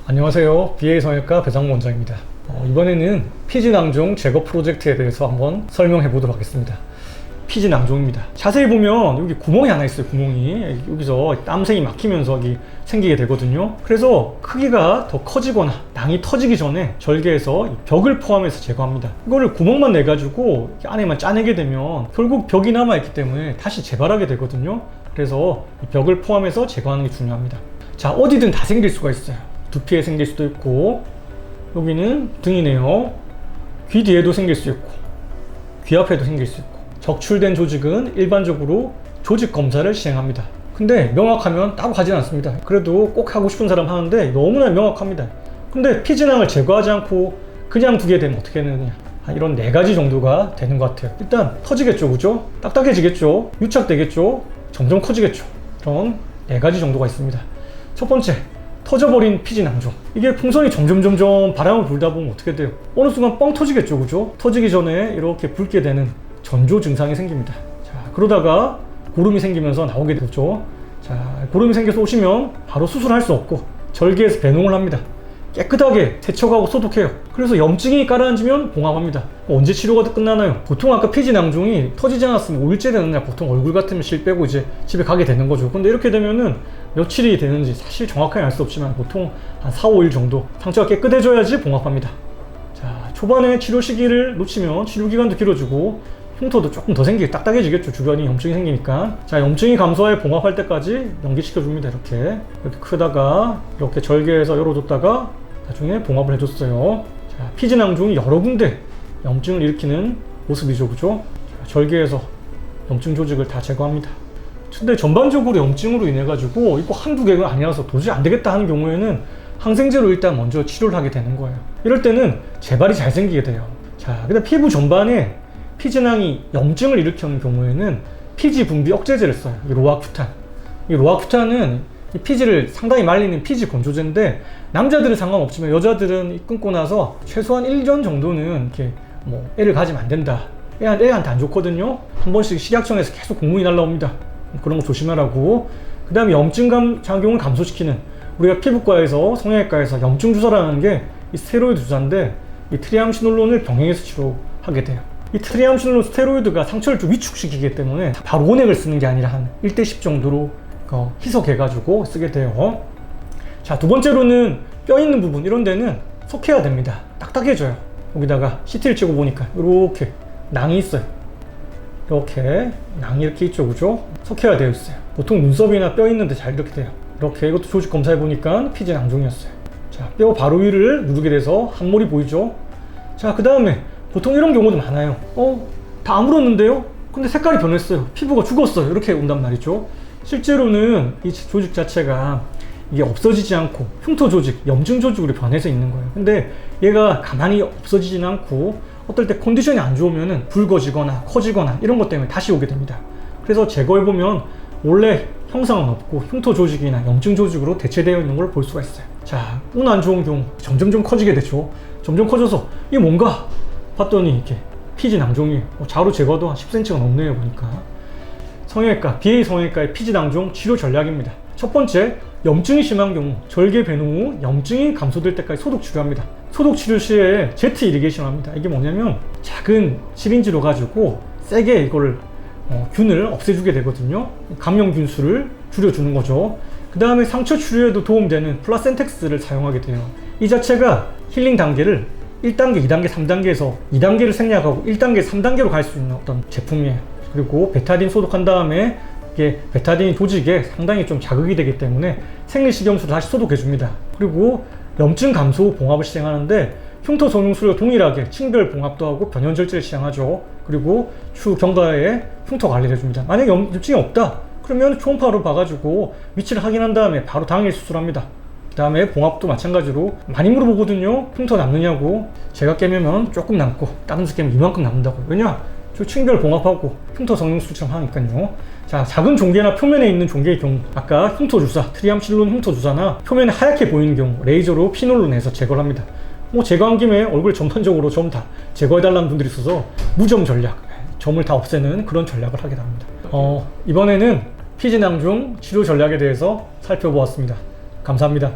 안녕하세요. BA 성형외과 배상무 원장입니다. 이번에는 피지낭종 제거 프로젝트에 대해서 한번 설명해 보도록 하겠습니다. 피지낭종입니다. 자세히 보면 여기 구멍이 하나 있어요. 구멍이 여기서 땀샘이 막히면서 여기 생기게 되거든요. 그래서 크기가 더 커지거나 낭이 터지기 전에 절개해서 벽을 포함해서 제거합니다. 이거를 구멍만 내 가지고 안에만 짜내게 되면 결국 벽이 남아 있기 때문에 다시 재발하게 되거든요. 그래서 벽을 포함해서 제거하는 게 중요합니다. 자, 어디든 다 생길 수가 있어요. 두피에 생길 수도 있고, 여기는 등이네요. 귀 뒤에도 생길 수 있고, 귀 앞에도 생길 수 있고. 적출된 조직은 일반적으로 조직 검사를 시행합니다. 근데 명확하면 따로 하진 않습니다. 그래도 꼭 하고 싶은 사람 하는데 너무나 명확합니다. 근데 피지낭을 제거하지 않고 그냥 두게 되면 어떻게 되느냐, 이런 4가지 정도가 되는 것 같아요. 일단 터지겠죠, 그죠? 딱딱해지겠죠, 유착되겠죠, 점점 커지겠죠. 그런 4가지 정도가 있습니다. 첫 번째, 터져버린 피지낭종. 이게 풍선이 점점 바람을 불다 보면 어떻게 돼요? 어느 순간 뻥 터지겠죠, 그죠? 터지기 전에 이렇게 붉게 되는 전조 증상이 생깁니다. 자, 그러다가 고름이 생기면서 나오게 되죠. 자, 고름이 생겨서 오시면 바로 수술할 수 없고 절개해서 배농을 합니다. 깨끗하게 세척하고 소독해요. 그래서 염증이 가라앉으면 봉합합니다. 언제 치료가 끝나나요? 보통 아까 피지낭종이 터지지 않았으면 5일째 되는 날 보통 얼굴 같으면 실 빼고 이제 집에 가게 되는 거죠. 근데 이렇게 되면은 며칠이 되는지 사실 정확하게 알 수 없지만 보통 한 4, 5일 정도 상처가 깨끗해져야지 봉합합니다. 자, 초반에 치료 시기를 놓치면 치료 기간도 길어지고 흉터도 조금 더 생기게 딱딱해지겠죠. 주변이 염증이 생기니까. 자, 염증이 감소해 봉합할 때까지 연기시켜줍니다. 이렇게 크다가 이렇게 절개해서 열어줬다가 나중에 봉합을 해줬어요. 자, 피지낭종이 여러 군데 염증을 일으키는 모습이죠, 그죠? 자, 절개해서 염증 조직을 다 제거합니다. 근데 전반적으로 염증으로 인해 가지고 이거 한두 개가 아니라서 도저히 안 되겠다 하는 경우에는 항생제로 일단 먼저 치료를 하게 되는 거예요. 이럴 때는 재발이 잘 생기게 돼요. 자, 근데 피부 전반에 피지낭이 염증을 일으키는 경우에는 피지 분비 억제제를 써요. 이 로아큐탄. 이 로아큐탄은 이 피지를 상당히 말리는 피지 건조제인데 남자들은 상관없지만 여자들은 끊고 나서 최소한 1년 정도는 이렇게 뭐 애를 가지면 안 된다. 애한테 안 좋거든요. 한 번씩 식약청에서 계속 공문이 날라옵니다. 그런 거 조심하라고. 그 다음에 염증 작용을 감소시키는, 우리가 피부과에서 성형외과에서 염증 주사라는 게 이 스테로이드 주사인데 이 트리암시놀론을 병행해서 치료하게 돼요. 이 트리암시놀론 스테로이드가 상처를 좀 위축시키기 때문에 바로 원액을 쓰는 게 아니라 한 1대10 정도로 희석해가지고 쓰게 돼요. 자, 두 번째로는 뼈 있는 부분, 이런 데는 속해야 됩니다. 딱딱해져요. 여기다가 CT를 찍어 보니까 이렇게 낭이 있어요. 이렇게 낭이 이렇게 있죠, 그죠? 속해야 되어 있어요. 보통 눈썹이나 뼈 있는데 잘 이렇게 돼요. 이렇게 이것도 조직 검사해 보니까 피지낭종이었어요. 자, 뼈 바로 위를 누르게 돼서 한몰이 보이죠? 자, 그 다음에 보통 이런 경우도 많아요. 다 아물었는데요? 근데 색깔이 변했어요. 피부가 죽었어요. 이렇게 온단 말이죠. 실제로는 이 조직 자체가 이게 없어지지 않고 흉터 조직, 염증 조직으로 변해서 있는 거예요. 근데 얘가 가만히 없어지진 않고 어떨 때 컨디션이 안 좋으면은 붉어지거나 커지거나 이런 것 때문에 다시 오게 됩니다. 그래서 제거해보면 원래 형상은 없고 흉터 조직이나 염증 조직으로 대체되어 있는 걸 볼 수가 있어요. 자, 운 안 좋은 경우 점점 커지게 되죠. 점점 커져서 이게 뭔가 봤더니 이렇게 피지낭종이 자로 제거도 한 10cm가 넘네요. 보니까 성형외과, BA 성형외과의 피지낭종 치료 전략입니다. 첫 번째, 염증이 심한 경우 절개 배농 후 염증이 감소될 때까지 소독 치료합니다. 소독 치료 시에 제트 이리게이션 합니다. 이게 뭐냐면 작은 시린지로 가지고 세게 이걸 균을 없애주게 되거든요. 감염균 수를 줄여주는 거죠. 그 다음에 상처 치료에도 도움되는 플라센텍스를 사용하게 돼요. 이 자체가 힐링 단계를 1단계, 2단계, 3단계에서 2단계를 생략하고 1단계, 3단계로 갈 수 있는 어떤 제품이에요. 그리고 베타딘 소독한 다음에 이게 베타딘 조직에 상당히 좀 자극이 되기 때문에 생리식염수를 다시 소독해줍니다. 그리고 염증 감소 봉합을 시행하는데 흉터 성형술과 동일하게 층별 봉합도 하고 변연절제를 시행하죠. 그리고 추후 경과에 흉터 관리를 해줍니다. 만약에 염증이 없다 그러면 초음파로 봐가지고 위치를 확인한 다음에 바로 당일 수술합니다. 그 다음에 봉합도 마찬가지로 많이 물어보거든요. 흉터 남느냐고. 제가 깨매면 조금 남고 다른 데 깨면 이만큼 남는다고. 왜냐? 저 층별 봉합하고 흉터 성형술처럼 하니까요. 자, 작은 종괴나 표면에 있는 종괴의 경우 아까 흉터 주사, 트리암실론 흉터 주사나 표면에 하얗게 보이는 경우 레이저로 피놀로 내서 제거를 합니다. 제거한 김에 얼굴 전반적으로 점 다 제거해달라는 분들이 있어서 무점 전략, 점을 다 없애는 그런 전략을 하게 됩니다. 이번에는 피지낭종 치료 전략에 대해서 살펴보았습니다. 감사합니다.